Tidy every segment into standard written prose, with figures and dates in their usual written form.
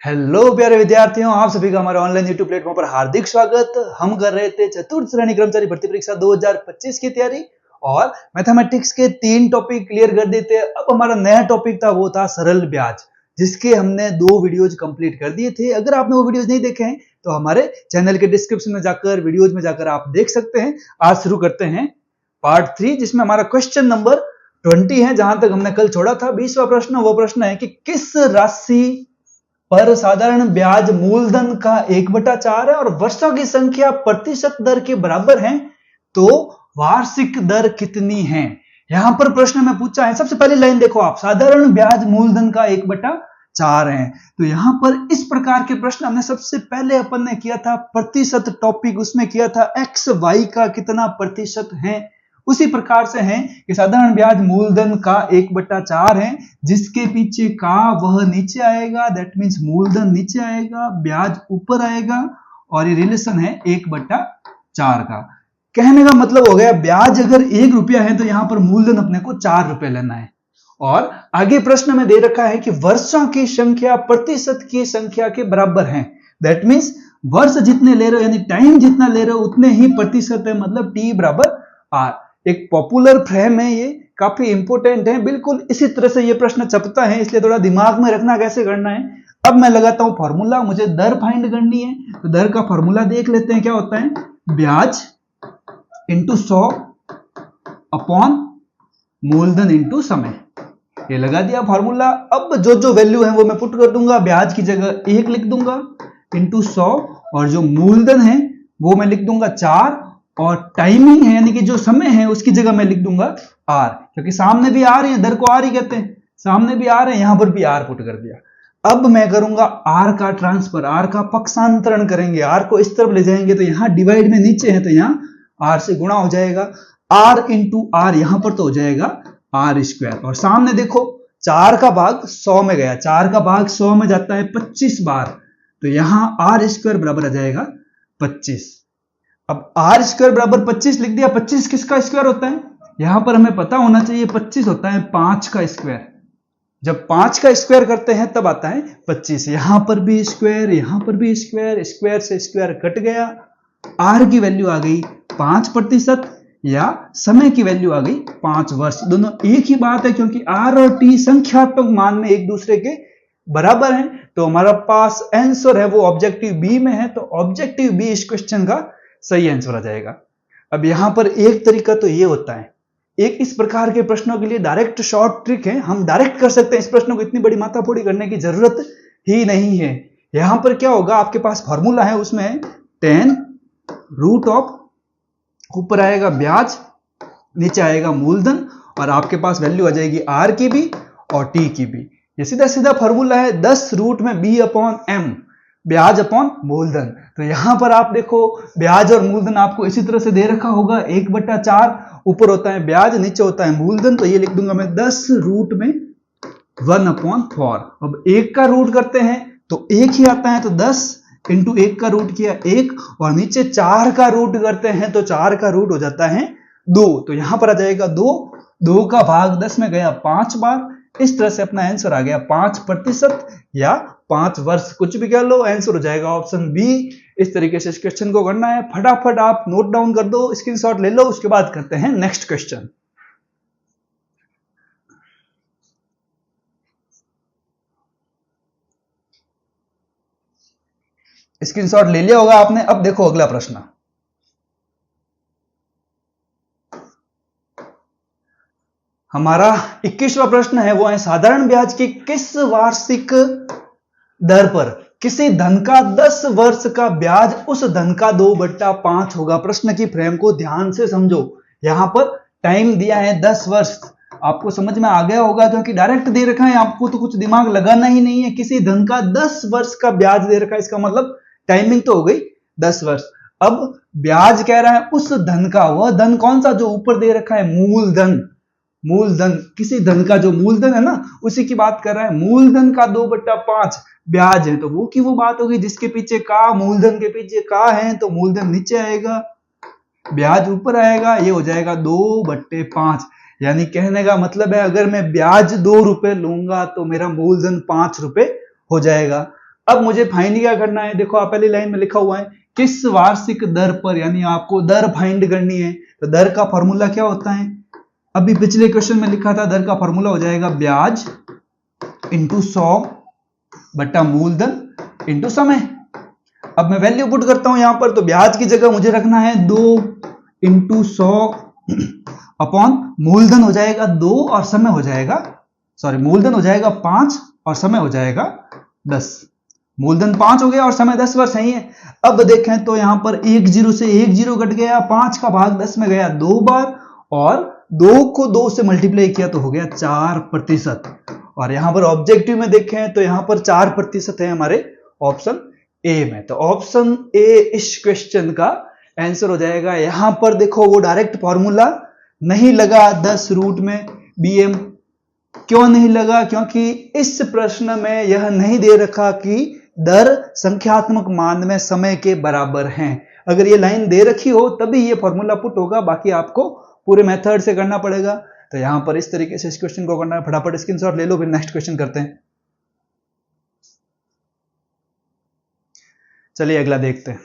Hello प्यारे विद्यार्थियों, आप सभी का हमारे ऑनलाइन यूट्यूब प्लेटफॉर्म पर हार्दिक स्वागत। हम कर रहे थे चतुर्थ श्रेणी कर्मचारी भर्ती परीक्षा 2025 की तैयारी और मैथमेटिक्स के 3 टॉपिक क्लियर कर दिए थे। अब हमारा नया टॉपिक था, वो था सरल ब्याज, जिसके हमने 2 वीडियोज कंप्लीट कर दिए थे। अगर आपने वो वीडियोज नहीं देखे हैं तो हमारे चैनल के डिस्क्रिप्शन में जाकर वीडियोज में जाकर आप देख सकते हैं। आज शुरू करते हैं पार्ट 3, जिसमें हमारा क्वेश्चन नंबर 20 है। जहां तक हमने कल छोड़ा था 20वां प्रश्न, वो प्रश्न है कि किस राशि पर साधारण ब्याज मूलधन का 1/4 है और वर्षों की संख्या प्रतिशत दर के बराबर है, तो वार्षिक दर कितनी है। यहां पर प्रश्न में पूछा है, सबसे पहली लाइन देखो आप, साधारण ब्याज मूलधन का 1/4 है। तो यहां पर इस प्रकार के प्रश्न हमने सबसे पहले अपन ने किया था प्रतिशत टॉपिक, उसमें किया था एक्स वाई का कितना प्रतिशत है। उसी प्रकार से है कि साधारण ब्याज मूलधन का 1/4 है, जिसके पीछे का वह नीचे आएगा, दैट मींस मूलधन नीचे आएगा, ब्याज ऊपर आएगा, और ये रिलेशन है 1/4 का। कहने का मतलब हो गया, ब्याज अगर 1 रुपया है तो यहां पर मूलधन अपने को 4 रुपए लेना है। और आगे प्रश्न में दे रखा है कि वर्षों की संख्या प्रतिशत की संख्या के बराबर है, दैट मींस वर्ष जितने ले रहे हो यानी टाइम जितना ले रहे हो उतने ही प्रतिशत है, मतलब T बराबर R। एक पॉपुलर फ्रेम है, ये काफी इंपॉर्टेंट है। बिल्कुल इसी तरह से ये प्रश्न छपता है, इसलिए थोड़ा दिमाग में रखना कैसे करना है। अब मैं लगाता हूं फॉर्मूला, मुझे दर फाइंड करनी है, तो दर का फॉर्मूला देख लेते हैं क्या होता है। ब्याज इंटू 100 अपॉन मूलधन इंटू समय, ये लगा दिया फॉर्मूला। अब जो जो वैल्यू है वो मैं पुट कर दूंगा। ब्याज की जगह 1 लिख दूंगा इंटू 100, और जो मूलधन है वो मैं लिख दूंगा 4, और टाइमिंग है यानी कि जो समय है उसकी जगह मैं लिख दूंगा R, क्योंकि सामने भी R है, दर को R ही कहते हैं, सामने भी R है, यहां पर भी R पुट कर दिया। अब मैं करूंगा R का ट्रांसफर, R का पक्षांतरण करेंगे, R को इस तरफ ले जाएंगे तो यहां डिवाइड में नीचे है तो यहां R से गुणा हो जाएगा, R इंटू R, यहां पर तो हो जाएगा R स्क्वायर। और सामने देखो 4 का भाग 100 में गया, 4 का भाग 100 में जाता है 25 बार, तो यहां R स्क्वायर बराबर आ जाएगा 25। अब R स्क्वायर बराबर 25 लिख दिया। 25 किसका स्क्वायर होता है, यहां पर हमें पता होना चाहिए, 25 होता है 5 का स्क्वायर। जब 5 का स्क्वायर करते हैं तब आता है 25। यहां पर भी स्क्वायर, यहां पर भी स्क्वायर, स्क्वायर से स्क्वायर कट गया। R की वैल्यू आ गई 5%, या समय की वैल्यू आ गई 5 वर्ष। दोनों एक ही बात है, क्योंकि R और T संख्यात्मक मान में एक दूसरे के बराबर है। तो हमारा पास आंसर है वो ऑब्जेक्टिव बी में है, तो ऑब्जेक्टिव बी इस क्वेश्चन का सही आंसर आ जाएगा। अब यहां पर एक तरीका तो ये होता है, एक इस प्रकार के प्रश्नों के लिए डायरेक्ट शॉर्ट ट्रिक है, हम डायरेक्ट कर सकते हैं। इस प्रश्न को इतनी बड़ी माथाफोड़ी करने की जरूरत ही नहीं है। यहां पर क्या होगा, आपके पास फॉर्मूला है, उसमें 10 रूट ऑफ, ऊपर आएगा ब्याज, नीचे आएगा मूलधन, और आपके पास वैल्यू आ जाएगी R की भी और T की भी। ये सीधा सीधा फॉर्मूला है 10 रूट में B अपॉन M, ब्याज अपॉन मूलधन। तो यहां पर आप देखो ब्याज और मूलधन आपको इसी तरह से दे रखा होगा, 1/4, ऊपर होता है ब्याज, नीचे होता है मूलधन, तो ये लिख दूंगा मैं 10 रूट में 1/4। अब 1 का रूट करते हैं तो 1 ही आता है, तो 10 इंटू 1 का रूट किया 1, और नीचे 4 का रूट करते हैं तो 4 का रूट हो जाता है 2, तो यहां पर आ जाएगा 2, 2 का भाग 10 में गया 5 बार। इस तरह से अपना आंसर आ गया 5% या 5 वर्ष, कुछ भी कह लो, आंसर हो जाएगा ऑप्शन बी। इस तरीके से इस क्वेश्चन को करना है। फटाफट आप नोट डाउन कर दो, स्क्रीनशॉट ले लो, उसके बाद करते हैं नेक्स्ट क्वेश्चन। स्क्रीनशॉट ले लिया होगा आपने। अब देखो अगला प्रश्न, हमारा 21वां प्रश्न है, वो है साधारण ब्याज की किस वार्षिक दर पर किसी धन का 10 वर्ष का ब्याज उस धन का 2/5 होगा। प्रश्न की फ्रेम को ध्यान से समझो, यहां पर टाइम दिया है 10 वर्ष, आपको समझ में आ गया होगा, क्योंकि डायरेक्ट दे रखा है, आपको तो कुछ दिमाग लगाना ही नहीं है। किसी धन का 10 वर्ष का ब्याज दे रखा है, इसका मतलब टाइमिंग तो हो गई 10 वर्ष। अब ब्याज कह रहा है उस धन का, वह धन कौन सा, जो ऊपर दे रखा है मूलधन, मूलधन, किसी धन का जो मूलधन है ना उसी की बात कर रहा है। मूलधन का 2/5 ब्याज है, तो वो की वो बात होगी जिसके पीछे का, मूलधन के पीछे का है, तो मूलधन नीचे आएगा, ब्याज ऊपर आएगा, ये हो जाएगा 2/5। यानी कहने का मतलब है, अगर मैं ब्याज 2 रुपए लूंगा तो मेरा मूलधन 5 रुपए हो जाएगा। अब मुझे फाइंड क्या करना है, देखो आप पहली लाइन में लिखा हुआ है किस वार्षिक दर पर, यानी आपको दर फाइंड करनी है। तो दर का फॉर्मूला क्या होता है, अभी पिछले क्वेश्चन में लिखा था दर का फॉर्मूला हो जाएगा ब्याज इंटू 100 बटा मूलधन इंटू समय। अब मैं वैल्यू पुट करता हूं यहां पर, तो ब्याज की जगह मुझे रखना है 2 इंटू 100 अपॉन मूलधन हो जाएगा 2 और समय हो जाएगा, सॉरी मूलधन हो जाएगा 5 और समय हो जाएगा 10। मूलधन 5 हो गया और समय 10 वर्ष है। अब देखें तो यहां पर 1 0 से 1 0 कट गया, 5 का भाग 10 में गया 2 बार और 2 को 2 से मल्टीप्लाई किया तो हो गया 4%। और यहां पर ऑब्जेक्टिव में देखें तो यहां पर 4% है हमारे ऑप्शन ए में। तो ऑप्शन ए इस क्वेश्चन का आंसर हो जाएगा। यहां पर देखो वो डायरेक्ट फॉर्मूला नहीं लगा 10 रूट में bm, क्यों नहीं लगा, क्योंकि इस प्रश्न में यह नहीं दे रखा कि दर संख्यात्मक मान में समय के बराबर हैं। अगर ये लाइन दे रखी हो तभी ये फॉर्मूला पुट होगा, बाकी आपको पूरे मेथड से करना पड़ेगा। तो यहां पर इस तरीके से इस क्वेश्चन को करना है, फटाफट स्क्रीनशॉट ले लो, फिर नेक्स्ट क्वेश्चन करते हैं। चलिए अगला देखते हैं।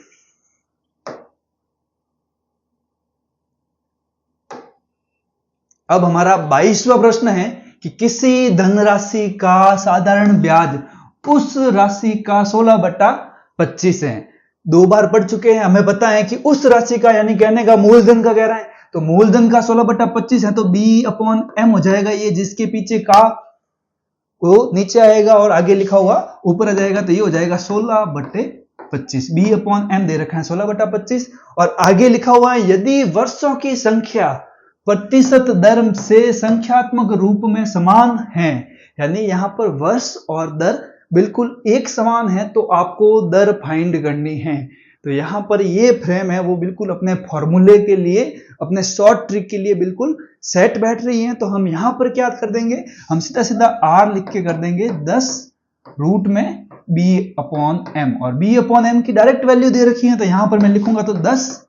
अब हमारा 22वां प्रश्न है कि किसी धनराशि का साधारण ब्याज उस राशि का 16/25 है। 2 बार पढ़ चुके हैं, हमें पता है कि उस राशि का, यानी कहने का मूलधन का कह रहा है, तो मूलधन का 16/25 है तो b/m हो जाएगा, ये जिसके पीछे का वो नीचे आएगा और आगे लिखा हुआ ऊपर आ जाएगा, तो ये हो जाएगा 16/25। b/m दे रखा है 16/25 और आगे लिखा हुआ है यदि वर्षों की संख्या प्रतिशत दर से संख्यात्मक रूप में समान है, यानी यहां पर वर्ष और दर बिल्कुल एक समान है तो आपको दर फाइंड करनी है। तो यहां पर ये फ्रेम है वो बिल्कुल अपने फॉर्मूले के लिए, अपने शॉर्ट ट्रिक के लिए बिल्कुल सेट बैठ रही है। तो हम यहां पर क्या कर देंगे, हम सीधा सीधा r लिख के कर देंगे 10 रूट में b/m, और b/m की डायरेक्ट वैल्यू दे रखी है तो यहां पर मैं लिखूंगा तो 10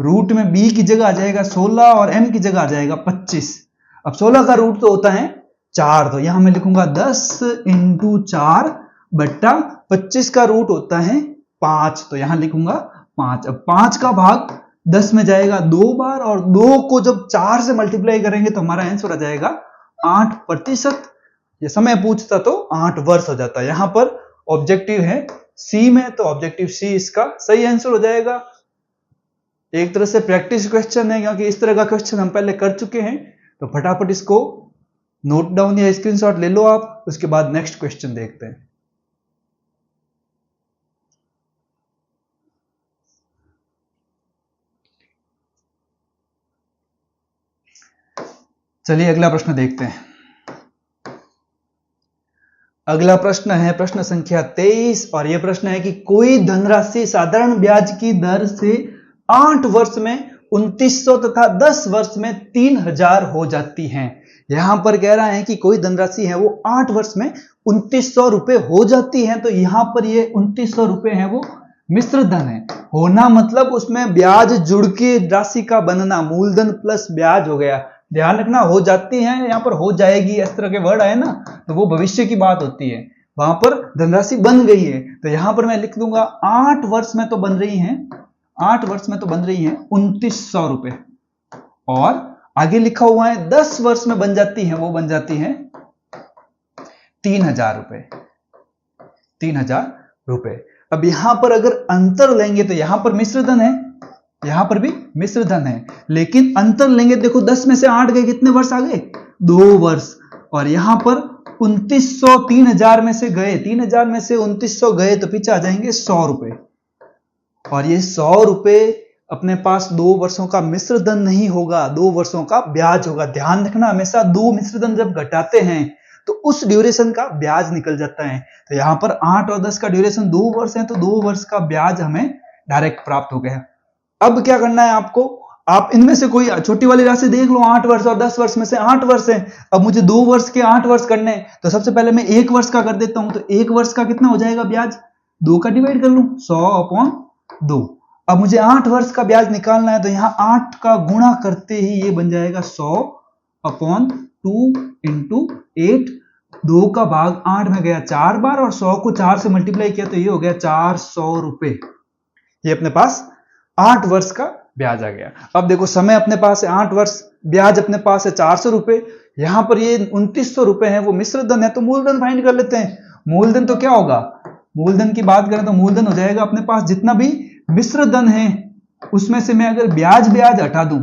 रूट में b की जगह आ जाएगा 16 और m की जगह आ जाएगा 25। अब 16 का रूट तो होता है 4, तो यहां मैं लिखूंगा 10 इंटू 4 बट्टा 25 का रूट होता है 5, तो यहां लिखूंगा 5। अब 5 का भाग 10 में जाएगा 2 बार और 2 को जब 4 से मल्टीप्लाई करेंगे तो हमारा आंसर आ जाएगा 8%। ये समय पूछता तो 8 वर्ष हो जाता है। यहां पर ऑब्जेक्टिव है सी में, तो ऑब्जेक्टिव सी इसका सही आंसर हो जाएगा। एक तरह से प्रैक्टिस क्वेश्चन है क्योंकि इस तरह का क्वेश्चन हम पहले कर चुके हैं, तो फटाफट इसको नोट डाउन या स्क्रीनशॉट ले लो आप, उसके बाद नेक्स्ट क्वेश्चन देखते हैं। चलिए अगला प्रश्न देखते हैं। अगला प्रश्न है प्रश्न संख्या 23 और यह प्रश्न है कि कोई धनराशि साधारण ब्याज की दर से 8 वर्ष में 2900 तथा 10 वर्ष में 3000 हो जाती है। यहां पर कह रहा है कि कोई धनराशि है वो 8 वर्ष में 2900 रुपए हो जाती है, तो यहां पर ये 2900 रुपए है वो मिश्र धन है। होना मतलब उसमें ब्याज जुड़ के राशि का बनना, मूलधन प्लस ब्याज हो गया। ध्यान रखना हो जाती है, यहां पर हो जाएगी इस तरह के वर्ड आए ना तो वो भविष्य की बात होती है, वहां पर धनराशि बन गई है। तो यहां पर मैं लिख दूंगा 8 वर्ष में तो बन रही है 2900 रुपए, और आगे लिखा हुआ है 10 वर्ष में बन जाती है, वो बन जाती है 3000 रुपए, 3000 रुपए। अब यहां पर अगर अंतर लेंगे तो यहां पर मिश्र धन है, यहां पर भी मिश्र धन है, लेकिन अंतर लेंगे, देखो 10 में से 8 गए, कितने वर्ष आ गए 2 वर्ष, और यहां पर 2900 3000 में से गए, 3000 में से 2900 गए तो पीछे आ जाएंगे 100 रुपए, और ये 100 रुपए अपने पास 2 वर्षों का मिश्र धन नहीं होगा, 2 वर्षों का ब्याज होगा। ध्यान रखना हमेशा 2 मिश्र धन जब घटाते हैं तो उस ड्यूरेशन का ब्याज निकल जाता है। तो यहां पर 8 और 10 का ड्यूरेशन 2 वर्ष है, तो 2 वर्ष का ब्याज हमें डायरेक्ट प्राप्त हो गया। अब क्या करना है आपको, आप इनमें से कोई छोटी वाली राशि देख लो, 8 वर्ष और 10 वर्ष में से 8 वर्ष है। अब मुझे 2 वर्ष के 8 वर्ष करने हैं, तो सबसे पहले मैं 1 वर्ष का कर देता हूं, तो 1 वर्ष का कितना हो जाएगा ब्याज, 2 का डिवाइड कर लूं 100/2। अब मुझे 8 वर्ष का ब्याज निकालना है, तो यहां 8 का गुणा करते ही ये बन जाएगा 100/2 इंटू 8 2 का भाग 8 में गया 4 बार और 100 को 4 से मल्टीप्लाई किया तो ये हो गया 400 रुपए। ये अपने पास 8 वर्ष का ब्याज आ गया। अब देखो समय अपने पास है 8 वर्ष, ब्याज अपने पास है 400 रुपए, यहां पर ये 2900 रुपए है वो मिश्र धन है, तो मूलधन फाइंड कर लेते हैं। मूलधन तो क्या होगा, मूलधन की बात करें तो मूलधन हो जाएगा अपने पास जितना भी मिश्र धन है उसमें से मैं अगर ब्याज हटा दूं,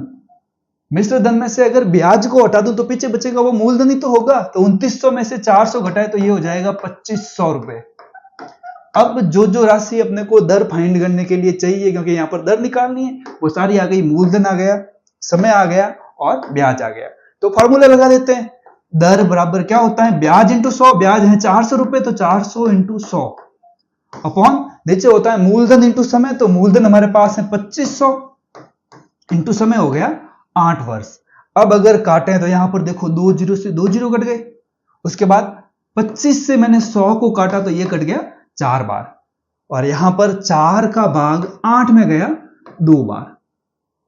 मिश्र धन में से अगर ब्याज को हटा दूं तो पीछे बचेगा वो मूलधन ही तो होगा। तो 2900 में से 400 घटाए तो ये हो जाएगा 2500 रुपए। अब जो राशि अपने को दर फाइंड करने के लिए चाहिए, क्योंकि यहां पर दर निकालनी है, वो सारी आ गई। मूलधन आ गया, समय आ गया और ब्याज आ गया। तो फॉर्मूला लगा देते हैं। दर बराबर क्या होता है, ब्याज इंटू 100। ब्याज है 400 रुपए तो 400 इंटू 100 अपॉन नीचे होता है मूलधन इंटू समय। तो मूलधन हमारे पास है 2500 इंटू समय हो गया 8 वर्ष। अब अगर काटें तो यहां पर देखो 2 जीरो से 2 जीरो कट गए, उसके बाद 25 से मैंने 100 को काटा तो ये कट गया 4 बार, और यहां पर 4 का भाग 8 में गया 2 बार,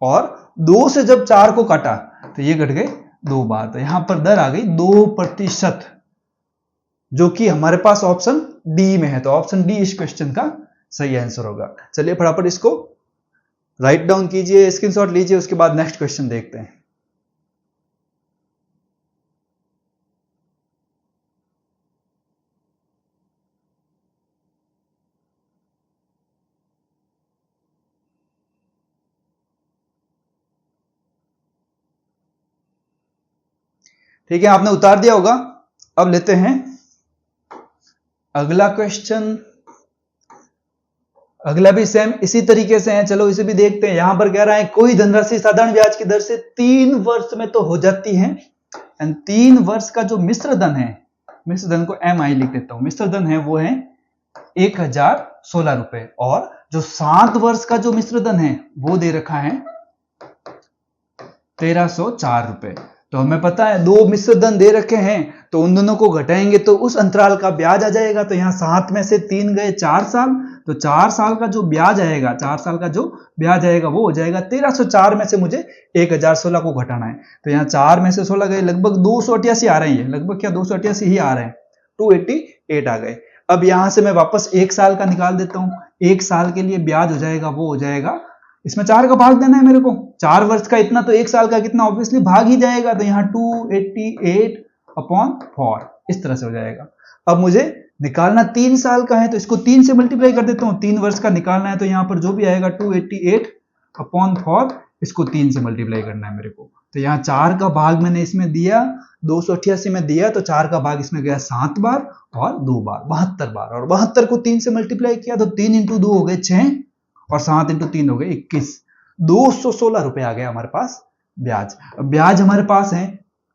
और 2 से जब 4 को काटा तो ये कट गए 2 बार। तो यहां पर दर आ गई 2%, जो कि हमारे पास ऑप्शन डी में है। तो ऑप्शन डी इस क्वेश्चन का सही आंसर होगा। चलिए फटाफट इसको राइट डाउन कीजिए, स्क्रीनशॉट लीजिए, उसके बाद नेक्स्ट क्वेश्चन देखते हैं। ठीक है, आपने उतार दिया होगा। अब लेते हैं अगला क्वेश्चन। अगला भी सेम इसी तरीके से है, चलो इसे भी देखते हैं। यहां पर कह रहा है कोई धनराशि साधारण ब्याज की दर से 3 वर्ष में तो हो जाती है, एंड 3 वर्ष का जो मिश्र धन है, मिश्र धन को MI लिख देता हूं, मिश्र धन है वो है 1016 रुपए, और जो 7 वर्ष का जो मिश्र धन है वो दे रखा है 1304 रुपए। तो हमें पता है 2 मिश्र धन दे रखे हैं, तो उन दोनों को घटाएंगे तो उस अंतराल का ब्याज आ जाएगा। तो यहाँ 7 में से 3 गए 4 साल, तो 4 साल का जो ब्याज आएगा, 4 साल का जो ब्याज आएगा वो हो जाएगा 1304 में से मुझे 1016 को घटाना है। तो यहाँ 4 में से 16 गए, लगभग 288 आ रहे हैं, लगभग क्या 288 ही आ रहे हैं, 288 आ गए। अब यहां से मैं वापस 1 साल का निकाल देता हूं। 1 साल के लिए ब्याज हो जाएगा वो हो जाएगा, इसमें 4 का भाग देना है मेरे को, 4 वर्ष का इतना तो 1 साल का कितना, ऑब्वियसली भाग ही जाएगा। तो यहाँ 288 अपॉन 4 इस तरह से हो जाएगा। अब मुझे निकालना 3 साल का है, तो इसको 3 से मल्टीप्लाई कर देता हूँ। 3 वर्ष का निकालना है तो यहाँ पर जो भी आएगा 288 अपॉन 4, इसको 3 से मल्टीप्लाई करना है मेरे को। तो यहाँ 4 का भाग मैंने इसमें दिया, 288 में दिया, तो 4 का भाग इसमें गया 7 बार और 2 बार 72 बार, और 72 को 3 से मल्टीप्लाई किया तो 3 इंटू 2 हो गए 6, और 7 इंटू 3 हो गए 21। 216 रुपए आ गया हमारे पास ब्याज। अब ब्याज हमारे पास है,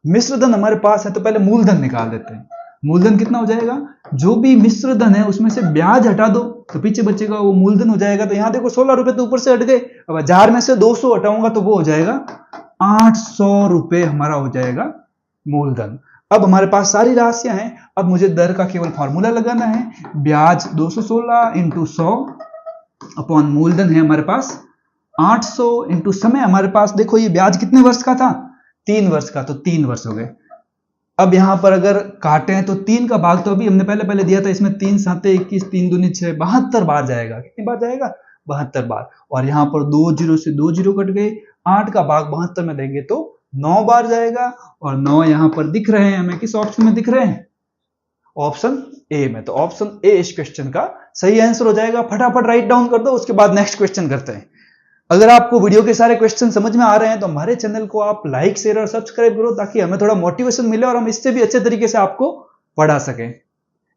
मिश्र धन हमारे पास है, तो पहले मूलधन निकाल देते हैं। मूलधन कितना हो जाएगा, जो भी मिश्र धन है उसमें से ब्याज हटा दो तो पीछे बचेगा वो मूलधन हो जाएगा। तो यहां देखो 16 रुपए तो ऊपर से हट गए, अब 1000 में से 200 हटाऊंगा तो वो हो जाएगा 800 रुपए हमारा हो जाएगा मूलधन। अब हमारे पास सारी राशियां हैं, अब मुझे दर का केवल फॉर्मूला लगाना है। ब्याज 216 इंटू 100 अपॉन मूलधन है हमारे पास 800 इंटू समय हमारे पास, देखो ये ब्याज कितने वर्ष का था, 3 वर्ष का, तो 3 वर्ष हो गए। अब यहां पर अगर काटे हैं तो 3 का भाग तो अभी हमने पहले दिया था, इसमें 3 7 21, 3 दूनी 6, 72 बार जाएगा। कितनी बार जाएगा, 72 बार। और यहां पर 2 जीरो से 2 जीरो कट गए, 8 का भाग 72 में देंगे तो 9 बार जाएगा, और 9 यहां पर दिख रहे हैं हमें, किस ऑप्शन में दिख रहे हैं, ऑप्शन ए में। तो ऑप्शन ए इस क्वेश्चन का सही आंसर हो जाएगा। फटाफट राइट डाउन कर दो, उसके बाद नेक्स्ट क्वेश्चन करते हैं। अगर आपको वीडियो के सारे क्वेश्चन समझ में आ रहे हैं तो हमारे चैनल को आप लाइक शेयर और सब्सक्राइब करो, ताकि हमें थोड़ा मोटिवेशन मिले और हम इससे भी अच्छे तरीके से आपको पढ़ा सकें।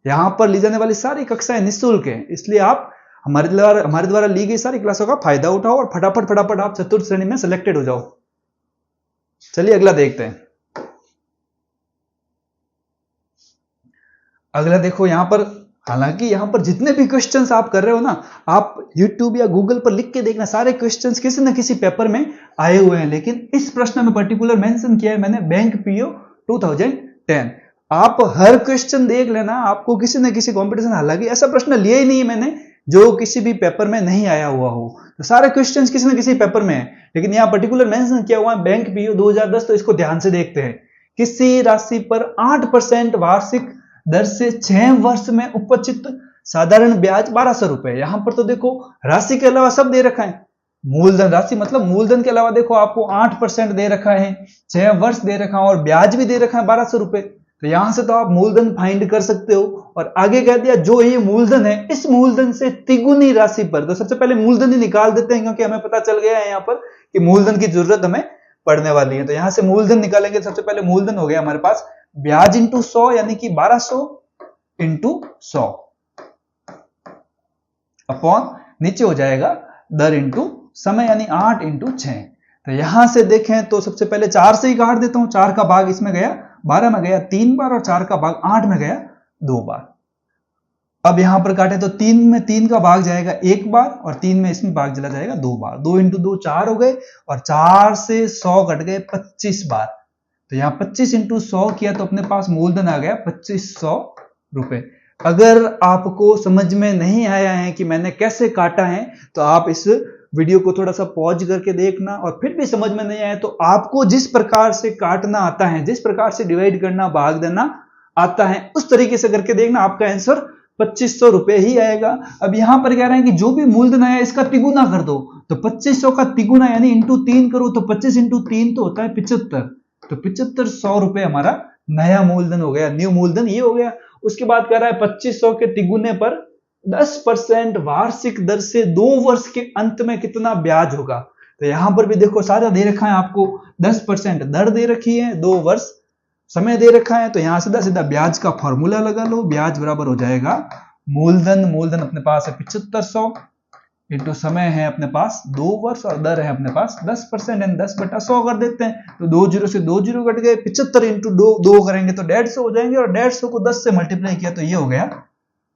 यहां पर ली जाने वाली सारी कक्षाएं निःशुल्क हैं, इसलिए आप हमारे द्वारा ली गई सारी क्लासों का फायदा उठाओ और फटाफट आप चतुर्थ श्रेणी में सिलेक्टेड हो जाओ। चलिए अगला देखते हैं। अगला देखो, यहां पर हालांकि यहां पर जितने भी क्वेश्चंस आप कर रहे हो ना, आप YouTube या Google पर लिख के देखना, सारे क्वेश्चंस किसी न किसी पेपर में आए हुए हैं, लेकिन इस प्रश्न में पर्टिकुलर मेंशन किया है मैंने बैंक पीओ 2010। आप हर क्वेश्चन देख लेना, आपको किसी न किसी कंपटीशन, हालांकि ऐसा प्रश्न लिया ही नहीं है मैंने जो किसी भी पेपर में नहीं आया हुआ हो, तो सारे क्वेश्चंस किसी न किसी पेपर में है, लेकिन यहाँ पर्टिकुलर मेंशन किया हुआ है बैंक पीओ 2010। तो इसको ध्यान से देखते हैं। किसी राशि पर 8% वार्षिक दर से 6 वर्ष में उपचित साधारण ब्याज 1200 रुपए। यहां पर तो देखो राशि के अलावा सब दे रखा है, मूलधन राशि मतलब मूलधन के अलावा देखो आपको 8% दे रखा है, 6 वर्ष दे रखा है और ब्याज भी दे रखा है 1200 रुपए। तो यहां से तो आप मूलधन फाइंड कर सकते हो। और आगे कह दिया जो ये मूलधन है इस मूलधन से तिगुनी राशि पर, तो सबसे पहले मूलधन ही निकाल देते हैं क्योंकि हमें पता चल गया है यहां पर कि मूलधन की जरूरत हमें पड़ने वाली है। तो यहां से मूलधन निकालेंगे। सबसे पहले मूलधन हो गया हमारे पास ब्याज इंटू 100 यानी कि 1200 इंटू 100 अपॉन नीचे हो जाएगा दर इंटू समय यानी 8 इंटू 6। तो यहां से देखें तो सबसे पहले 4 से ही काट देता हूं। 4 का भाग इसमें गया 12 में गया 3 बार और 4 का भाग 8 में गया 2 बार। अब यहां पर काटे तो 3 में 3 का भाग जाएगा 1 बार और 3 में इसमें भाग चला जाएगा 2 बार। 2 इंटू 2 4 हो गए और 4 से 100 कट गए 25 बार। तो यहां 25 इंटू 100 किया तो अपने पास मूलधन आ गया 2500 रुपए। अगर आपको समझ में नहीं आया है कि मैंने कैसे काटा है तो आप इस वीडियो को थोड़ा सा पॉज करके देखना, और फिर भी समझ में नहीं आया तो आपको जिस प्रकार से काटना आता है, जिस प्रकार से डिवाइड करना भाग देना आता है उस तरीके से करके देखना, आपका आंसर 2500 रुपए ही आएगा। अब यहां पर कह रहे हैं कि जो भी मूलधन आया इसका तिगुना कर दो, तो 2500 का तिगुना यानी इंटू 3 करो तो 25 इंटू 3 तो होता है 75। तो 7500 रुपए हमारा नया मूलधन हो गया, न्यू मूलधन ये हो गया। उसके बाद कह रहा है 2500 के तिगुने पर 10% वार्षिक दर से 2 वर्ष के अंत में कितना ब्याज होगा। तो यहां पर भी देखो सारा दे रखा है आपको, 10% दर दे रखी है, 2 वर्ष समय दे रखा है। तो यहां सीधा सीधा ब्याज का फॉर्मूला लगा लो। ब्याज बराबर हो जाएगा मूलधन, मूलधन अपने पास है 7500 इंटू समय है अपने पास 2 वर्ष और दर है अपने पास 10% एंड 10/100 कर देते हैं। तो 2 जीरो से 2 जीरो कट गए, 75 इंटू 2 करेंगे तो 150 हो जाएंगे और 150 को 10 से मल्टीप्लाई किया तो ये हो गया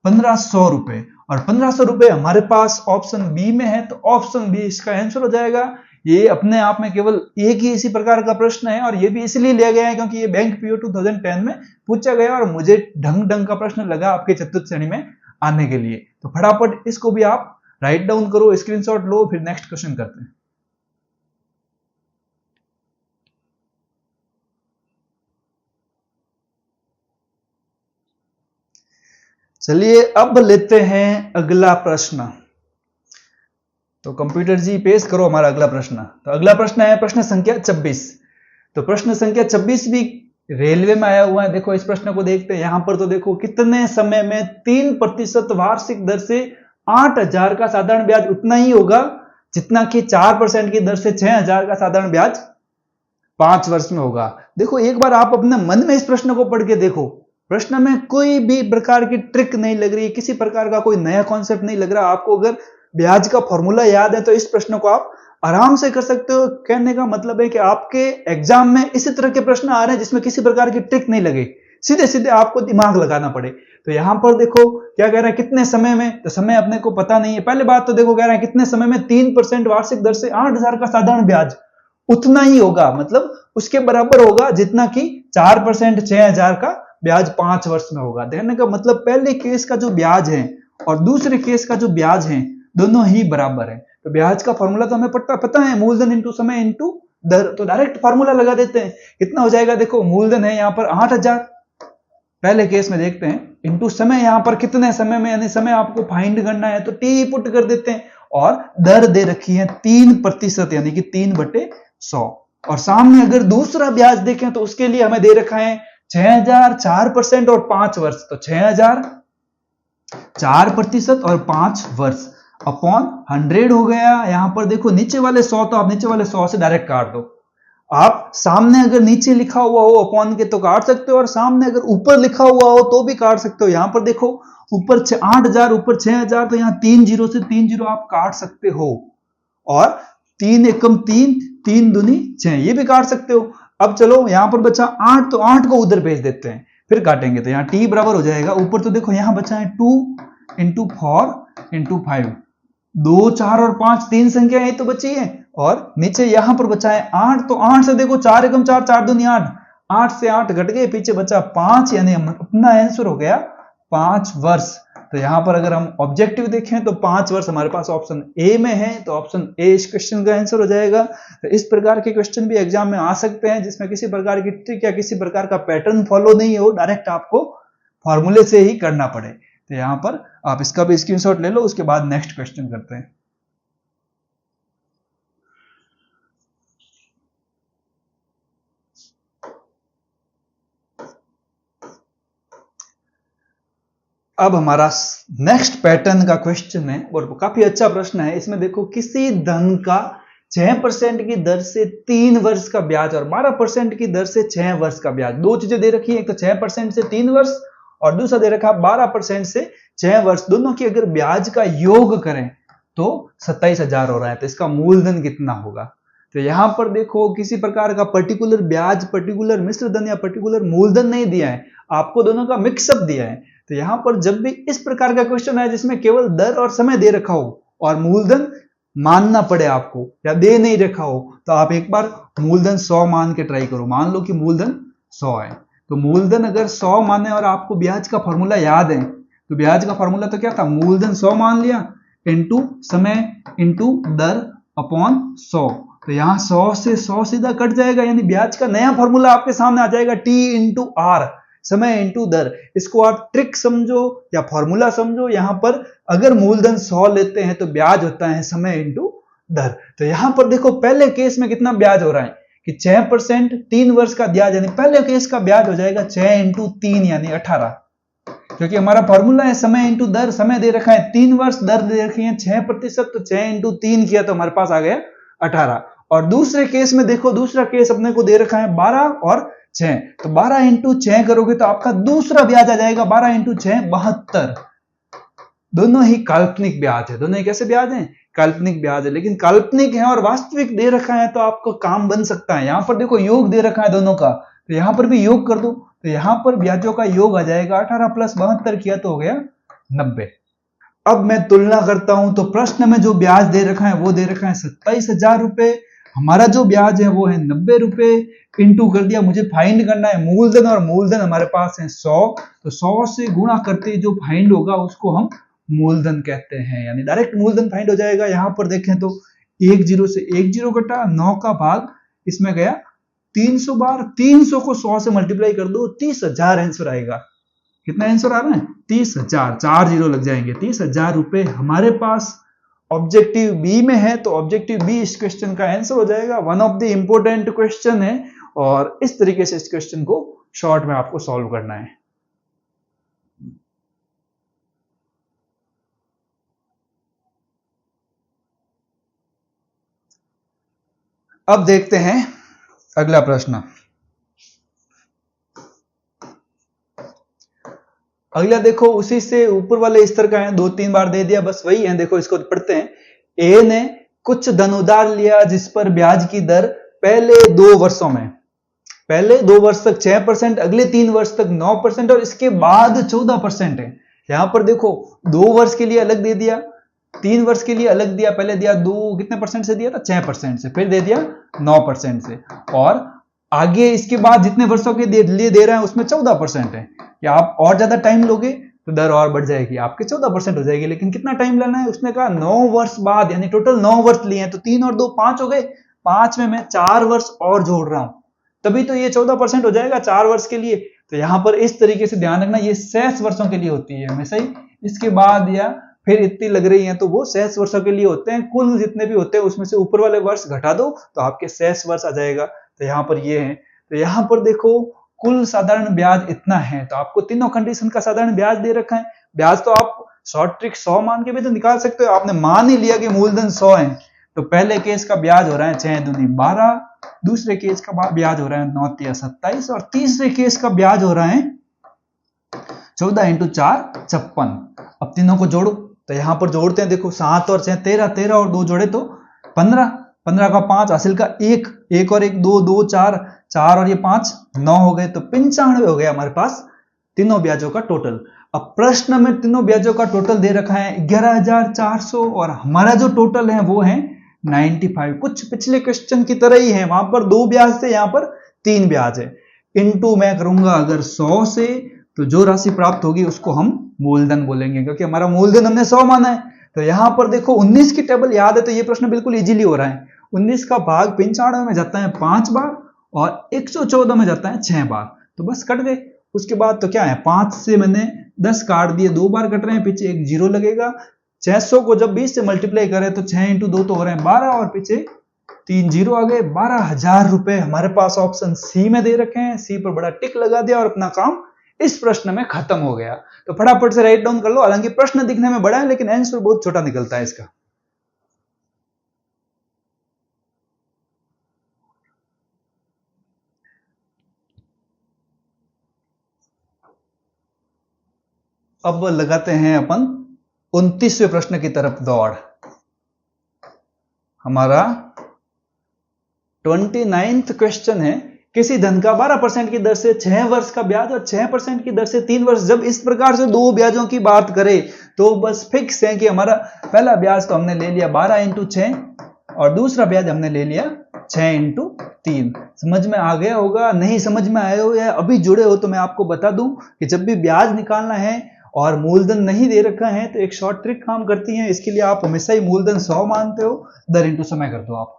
1500 रुपए। और 1500 रुपए हमारे पास ऑप्शन बी में है, तो ऑप्शन बी इसका आंसर हो जाएगा। ये अपने आप में केवल एक ही इसी प्रकार का प्रश्न है और ये भी इसलिए लिया गया है क्योंकि ये बैंक पीओ 2010 में पूछा गया और मुझे ढंग का प्रश्न लगा आपके चतुर्थ श्रेणी में आने के लिए। तो फटाफट इसको भी आप राइट डाउन करो, स्क्रीनशॉट लो, फिर नेक्स्ट क्वेश्चन करते हैं। चलिए अब लेते हैं अगला प्रश्न। तो कंप्यूटर जी पेश करो हमारा अगला प्रश्न। तो अगला प्रश्न है प्रश्न संख्या 26। तो प्रश्न संख्या 26 भी रेलवे में आया हुआ है। देखो इस प्रश्न को देखते हैं। यहां पर तो देखो कितने समय में 3% वार्षिक दर से 8000 का साधारण ब्याज उतना ही होगा जितना कि 4% की दर से 6000 का साधारण ब्याज 5 वर्ष में होगा। देखो एक बार आप अपने मन में इस प्रश्न को पढ़ के देखो। प्रश्न में कोई भी प्रकार की ट्रिक नहीं लग रही, किसी प्रकार का कोई नया कॉन्सेप्ट नहीं लग रहा। आपको अगर ब्याज का फॉर्मूला याद है तो इस प्रश्न को आप आराम से कर सकते हो। कहने का मतलब है कि आपके एग्जाम में इसी तरह के प्रश्न आ रहे हैं जिसमें किसी प्रकार की ट्रिक नहीं लगे, सीधे सीधे आपको दिमाग लगाना पड़े। तो यहां पर देखो क्या कह रहा है कितने समय में, तो समय अपने को पता नहीं है। पहले बात तो देखो कह रहा है कितने समय में 3% वार्षिक दर से 8000 का साधारण ब्याज उतना ही होगा, मतलब उसके बराबर होगा जितना कि 4% 6000 का ब्याज 5 वर्ष में होगा। देखने का मतलब पहले केस का जो ब्याज है और दूसरे केस का जो ब्याज है दोनों ही बराबर है। तो ब्याज का फॉर्मूला तो हमें पता है, मूलधन इंटू समय इंटू दर। तो डायरेक्ट फॉर्मूला लगा देते हैं। कितना हो जाएगा, देखो मूलधन है यहाँ पर 8000 पहले केस में देखते हैं, इंटू समय यहाँ पर कितने समय में, यानी समय आपको फाइंड करना है तो टी पुट कर देते हैं, और दर दे रखी है 3% यानी कि 3/100। और सामने अगर दूसरा ब्याज देखें तो उसके लिए हमें दे रखा है 6000, 4% और 5 वर्ष। तो 6000 4% और 5 वर्ष अपॉन 100 हो गया। यहां पर देखो नीचे वाले 100, तो आप नीचे वाले 100 से डायरेक्ट काट दो। आप सामने अगर नीचे लिखा हुआ हो अपॉन के तो काट सकते हो, और सामने अगर ऊपर लिखा हुआ हो तो भी काट सकते हो। यहां पर देखो ऊपर 8000 ऊपर 6000, तो यहां 3 जीरो से 3 जीरो आप काट सकते हो, और 3 एकम 3, 3 दूनी 6 ये भी काट सकते हो। अब चलो यहां पर बचा 8, तो 8 को उधर भेज देते हैं, फिर काटेंगे। तो यहां टी बराबर हो जाएगा, ऊपर तो देखो यहां बचा है 2 इंटू 4 इंटू 5, 2 4 और 5 तीन संख्या है तो बची है, और नीचे यहां पर बचा है 8। तो 8 से देखो 4 एकम 4, 4 दूनी 8, 8 से 8 घट गए, पीछे बचा 5, यानी अपना आंसर हो गया 5 वर्ष। तो यहां पर अगर हम ऑब्जेक्टिव देखें तो 5 वर्ष हमारे पास ऑप्शन ए में है, तो ऑप्शन ए इस क्वेश्चन का आंसर हो जाएगा। तो इस प्रकार के क्वेश्चन भी एग्जाम में आ सकते हैं जिसमें किसी प्रकार की ट्रिक या किसी प्रकार का पैटर्न फॉलो नहीं हो, डायरेक्ट आपको फॉर्मूले से ही करना पड़े। तो यहां पर आप इसका भी स्क्रीनशॉट ले लो, उसके बाद नेक्स्ट क्वेश्चन करते हैं। अब हमारा नेक्स्ट पैटर्न का क्वेश्चन है और काफी अच्छा प्रश्न है। इसमें देखो, किसी धन का 6% की दर से 3 वर्ष का ब्याज और 12% की दर से 6 वर्ष का ब्याज, दो चीजें दे रखी है, एक तो 6% से 3 वर्ष और दूसरा दे रखा 12% से 6 वर्ष, दोनों की अगर ब्याज का योग करें तो 27,000 हो रहा है। तो इसका मूलधन कितना होगा? तो यहां पर देखो, किसी प्रकार का पर्टिकुलर ब्याज, पर्टिकुलर मिश्र धन या पर्टिकुलर मूलधन नहीं दिया है, आपको दोनों का मिक्सअप दिया है। तो यहां पर जब भी इस प्रकार का क्वेश्चन है जिसमें केवल दर और समय दे रखा हो और मूलधन मानना पड़े आपको या दे नहीं रखा हो, तो आप एक बार मूलधन 100 मान के ट्राई करो। मान लो कि मूलधन 100 है, तो मूलधन अगर 100 माने और आपको ब्याज का फॉर्मूला याद है, तो ब्याज का फॉर्मूला तो क्या था? मूलधन 100 मान लिया इंटू समय इंटू दर अपॉन 100। तो यहां 100 से 100 सीधा कट जाएगा, यानी ब्याज का नया फॉर्मूला आपके सामने आ जाएगा, टी इंटू आर, समय इंटू दर। इसको आप ट्रिक समझो या फॉर्मूला समझो। यहां पर अगर मूलधन 100 लेते हैं तो ब्याज होता है समय इंटू दर। तो यहां पर देखो, पहले केस में कितना ब्याज हो रहा है कि 6% 3 वर्ष का ब्याज, यानी पहले केस का ब्याज हो जाएगा 6 इंटू 3 यानी 18, क्योंकि हमारा फॉर्मूला है समय इंटू दर। समय दे रखा है 3 वर्ष, दर दे रखी है 6%, तो 6 इंटू 3 किया तो हमारे पास आ गया 18। और दूसरे केस में देखो, दूसरा केस अपने को दे रखा है 12 और 6, तो 12 इंटू 6 करोगे तो आपका दूसरा ब्याज आ जाएगा 12 इंटू 6 72। दोनों ही काल्पनिक ब्याज है, दोनों ही कैसे ब्याज हैं? काल्पनिक ब्याज है, लेकिन काल्पनिक है और वास्तविक दे रखा है तो आपको काम बन सकता है। यहां पर देखो योग दे रखा है दोनों का, तो यहां पर भी योग कर दो, तो यहां पर ब्याजों का योग आ जाएगा 18 प्लस 72 किया तो हो गया 90। अब मैं तुलना करता हूं तो प्रश्न में जो ब्याज दे रखा है वो दे रखा है 27,000 रुपए, हमारा जो ब्याज है वो है 90 रुपए, इंटू कर दिया, मुझे फाइंड करना है मूलधन, और मूलधन हमारे पास है 100, तो 100 से गुणा करते जो फाइंड होगा उसको हम मूलधन कहते हैं, यानी डायरेक्ट मूलधन फाइंड हो जाएगा। यहां पर देखें तो 1 0 से 1 0 कटा, 9 का भाग इसमें गया 300 बार, 300 को 100 से मल्टीप्लाई कर दो, 30,000 आंसर आएगा। कितना आंसर आ रहा है? 30,000, 4 जीरो लग जाएंगे। 30,000 रुपए हमारे पास ऑब्जेक्टिव बी में है, तो ऑब्जेक्टिव बी इस क्वेश्चन का आंसर हो जाएगा। One of the important question है और इस तरीके से इस क्वेश्चन को शॉर्ट में आपको सॉल्व करना है। अब देखते हैं अगला प्रश्न। अगला देखो, उसी से ऊपर वाले स्तर का है, 2-3 बार दे दिया, बस वही है। देखो इसको पढ़ते हैं। ए ने कुछ धन उधार लिया जिस पर ब्याज की दर पहले 2 वर्षों में, पहले 2 वर्ष तक 6%, अगले 3 वर्ष तक 9% और इसके बाद 14% है। यहां पर देखो 2 वर्ष के लिए अलग दे दिया, 3 वर्ष के लिए अलग दिया। पहले दिया 2 कितने परसेंट से दिया था? 6% से, फिर दे दिया 9% से, और आगे इसके बाद जितने वर्षों के लिए दे रहे हैं उसमें 14% है। या आप और ज्यादा टाइम लोगे तो दर और बढ़ जाएगी, आपके 14% हो जाएगी। लेकिन कितना टाइम लेना है? उसने कहा 9 वर्ष बाद, यानी टोटल 9 वर्ष लिए हैं, तो 3 और 2 5 हो गए, 5 में मैं 4 वर्ष और जोड़ रहा हूं, तभी तो ये 14% हो जाएगा 4 वर्ष के लिए। तो यहां पर इस तरीके से ध्यान रखना, ये शेष वर्षों के लिए होती है हमेशा ही। इसके बाद या फिर इतनी लग रही है तो वो शेष वर्षों के लिए होते हैं। कुल जितने भी होते हैं उसमें से ऊपर वाले वर्ष घटा दो तो आपके शेष वर्ष आ जाएगा। तो यहां पर ये है। तो यहां पर देखो कुल साधारण ब्याज इतना है, तो आपको तीनों कंडीशन का साधारण ब्याज दे रखा है। ब्याज तो आप शॉर्ट ट्रिक 100 मान के भी तो निकाल सकते हो। आपने मान ही लिया कि मूलधन 100 है, तो पहले केस का ब्याज हो रहा है 6 दूनी 12, दूसरे केस का ब्याज हो रहा है 9 तिया 27, और तीसरे केस का ब्याज हो रहा है 14 इंटू 4 56। अब तीनों को जोड़ो, तो यहां पर जोड़ते हैं। देखो 7 और 6 13, 13 और 2 जोड़े तो 15, 15 का 5, हासिल का 1, 1 और 1 2, 2 4, 4 और ये 5 9 हो गए, तो 95 हो गया हमारे पास तीनों ब्याजों का टोटल। अब प्रश्न में तीनों ब्याजों का टोटल दे रखा है 11,400 और हमारा जो टोटल है वो है 95। कुछ पिछले क्वेश्चन की तरह ही है, वहां पर 2 ब्याज थे, यहां पर 3 ब्याज है। इनटू मैं करूंगा अगर 100 से, तो जो राशि प्राप्त होगी उसको हम मूलधन बोलेंगे, क्योंकि हमारा मूलधन हमने 100 माना है। तो यहां पर देखो 19 की टेबल याद है, तो ये प्रश्न बिल्कुल इजीली हो रहा है। 19 का भाग 95 में जाता है 5 बार और 114 में जाता है 6 बार, तो बस कट गए। उसके बाद तो क्या है, 5 से मैंने 10 काट दिए, 2 बार कट रहे हैं, पीछे एक 0 लगेगा। 600 को जब 20 से मल्टीप्लाई करें तो 6 × 2 तो हो रहे हैं 12 और पीछे 3 0 आ गए। 12,000 रुपए हमारे पास ऑप्शन सी में दे रखे हैं। सी पर बड़ा टिक लगा दिया और अपना काम इस प्रश्न में खत्म हो गया। तो फटाफट से राइट डाउन कर लो। हालांकि प्रश्न दिखने में बड़ा है लेकिन आंसर बहुत छोटा निकलता है इसका। अब लगाते हैं अपन 29वें प्रश्न की तरफ दौड़। हमारा 29th क्वेश्चन है, किसी धन का 12% की दर से 6 वर्ष का ब्याज और 6% की दर से 3 वर्ष। जब इस प्रकार से दो ब्याजों की बात करें तो बस फिक्स है कि हमारा पहला ब्याज तो हमने ले लिया 12 × 6 और दूसरा ब्याज हमने ले लिया 6 × 3। समझ में आ गया होगा? नहीं समझ में आया हो या अभी जुड़े हो तो मैं आपको बता दूं कि जब भी ब्याज निकालना है और मूलधन नहीं दे रखा है तो एक शॉर्ट ट्रिक काम करती है। इसके लिए आप हमेशा ही मूलधन 100 मानते हो, दर इंटू समय कर दो आप।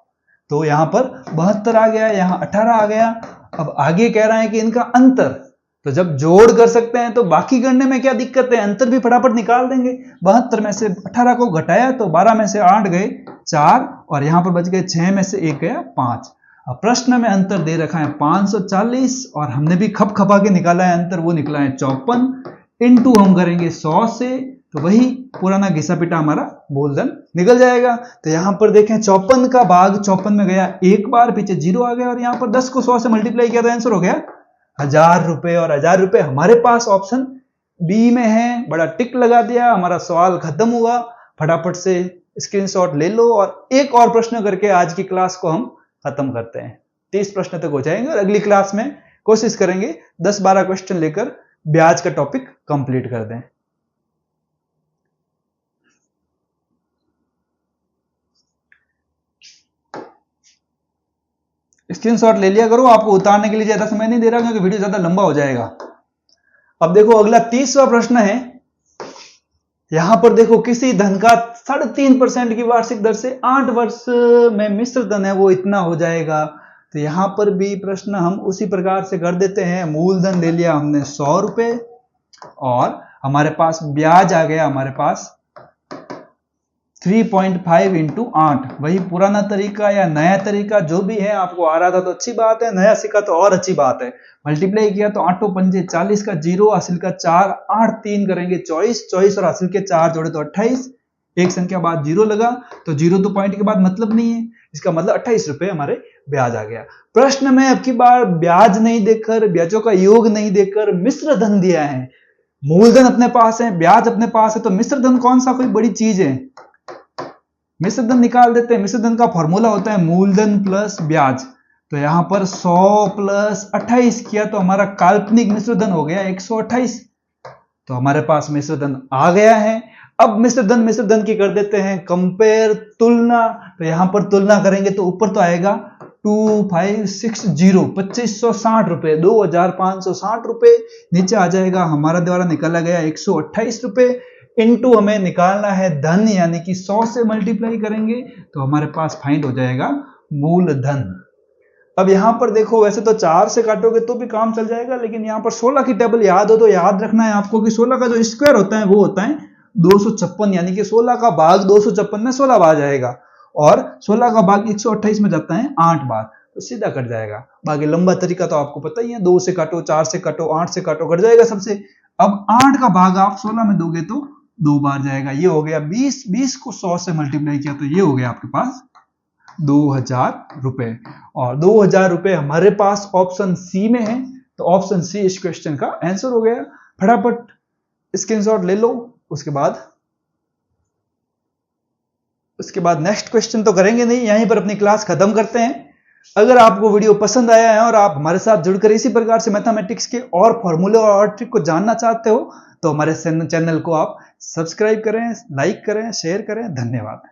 तो यहां पर 72 आ गया, यहां 18 आ गया। अब आगे कह रहा है कि इनका अंतर, तो जब जोड़ कर सकते हैं तो बाकी करने में क्या दिक्कत है, अंतर भी फटाफट निकाल देंगे। 72 में से 18 को घटाया तो 12 में से 8 गए 4 और यहां पर बच गए 6 में से 1 गया 5। अब प्रश्न में अंतर दे रखा है 540 और हमने भी खप खपा के निकाला है अंतर, वो निकला है 54। इंटू हम करेंगे 100 से तो वही पुराना घिसा पिटा हमारा मूलधन निकल जाएगा। तो यहां पर देखें 54 का भाग 54 में गया एक बार, पीछे 0 आ गया और यहां पर 10 को 100 से मल्टीप्लाई किया तो आंसर हो गया 1000 रुपए। और 1000 रुपए हमारे पास ऑप्शन बी में है। बड़ा टिक लगा दिया, हमारा सवाल खत्म हुआ। फटाफट से स्क्रीनशॉट ले लो और एक और प्रश्न करके आज की क्लास को हम खत्म करते हैं। 30 प्रश्न तक हो जाएंगे और अगली क्लास में कोशिश करेंगे 10-12 क्वेश्चन लेकर ब्याज का टॉपिक कंप्लीट कर दें। स्क्रीनशॉट ले लिया करो, आपको उतारने के लिए ज्यादा समय नहीं दे रहा क्योंकि वीडियो ज्यादा लंबा हो जाएगा। अब देखो अगला 30वां प्रश्न है। यहां पर देखो किसी धन का 3.5% की वार्षिक दर से 8 वर्ष में मिश्र धन है वो इतना हो जाएगा। तो यहां पर भी प्रश्न हम उसी प्रकार से कर देते हैं। मूलधन ले लिया हमने 100 रुपए और हमारे पास ब्याज आ गया हमारे पास 3.5 × 8। वही पुराना तरीका या नया तरीका जो भी है, आपको आ रहा था तो अच्छी बात है, नया सीखा तो और अच्छी बात है। मल्टीप्लाई किया तो 8 पंजे 40 का 0, हासिल का 4, 8 3 करेंगे 24 और हासिल के 4 जोड़े तो 28। एक संख्या बाद 0 लगा तो 0 तो पॉइंट के बाद मतलब नहीं है, इसका मतलब 28 रुपए हमारे ब्याज आ गया। प्रश्न में अब की बार ब्याज नहीं देकर, ब्याजों का योग नहीं देकर मिश्र धन दिया है। मूलधन अपने पास है, ब्याज अपने पास है, तो मिश्र धन कौन सा कोई बड़ी चीज है? मिश्र धन निकाल देते हैं। मिश्र धन का फॉर्मूला होता है मूलधन प्लस ब्याज। तो यहां पर 100 + 28 किया तो हमारा काल्पनिक मिश्र धन हो गया 128। तो हमारे पास मिश्र धन आ गया है। अब मिश्र धन की कर देते हैं कंपेयर, तुलना। तो यहां पर तुलना करेंगे तो ऊपर तो आएगा 2560 2560 रुपए, 2560 रुपए। नीचे आ जाएगा हमारा द्वारा निकाला गया 128 रुपए। इनटू हमें निकालना है धन, यानी कि 100 से मल्टीप्लाई करेंगे तो हमारे पास फाइंड हो जाएगा मूलधन। अब यहां पर देखो, वैसे तो 4 से काटोगे तो भी काम चल जाएगा, लेकिन यहां पर 16 की टेबल याद हो तो याद रखना है आपको कि 16 का जो स्क्वायर होता है वो होता है 256, यानी कि 16 का भाग 256 में 16 बार जाएगा और 16 का भाग 128 में जाता है 8 बार, तो सीधा कट जाएगा। बाकी लंबा तरीका तो आपको पता ही है, 2 से काटो, 4 से काटो, 8 से काटो, कट जाएगा सबसे। अब 8 का भाग आप 16 में दोगे तो 2 बार जाएगा, ये हो गया 20। 20 को 100 से मल्टीप्लाई किया तो ये हो गया आपके पास 2000 रुपए। और 2000 रुपए हमारे पास ऑप्शन सी में है, तो ऑप्शन सी इस क्वेश्चन का आंसर हो गया। फटाफट स्क्रीनशॉट ले लो। उसके बाद नेक्स्ट क्वेश्चन तो करेंगे नहीं, यहीं पर अपनी क्लास खत्म करते हैं। अगर आपको वीडियो पसंद आया है और आप हमारे साथ जुड़कर इसी प्रकार से मैथमेटिक्स के और फॉर्मूले और ट्रिक को जानना चाहते हो तो हमारे चैनल को आप सब्सक्राइब करें, लाइक करें, शेयर करें। धन्यवाद।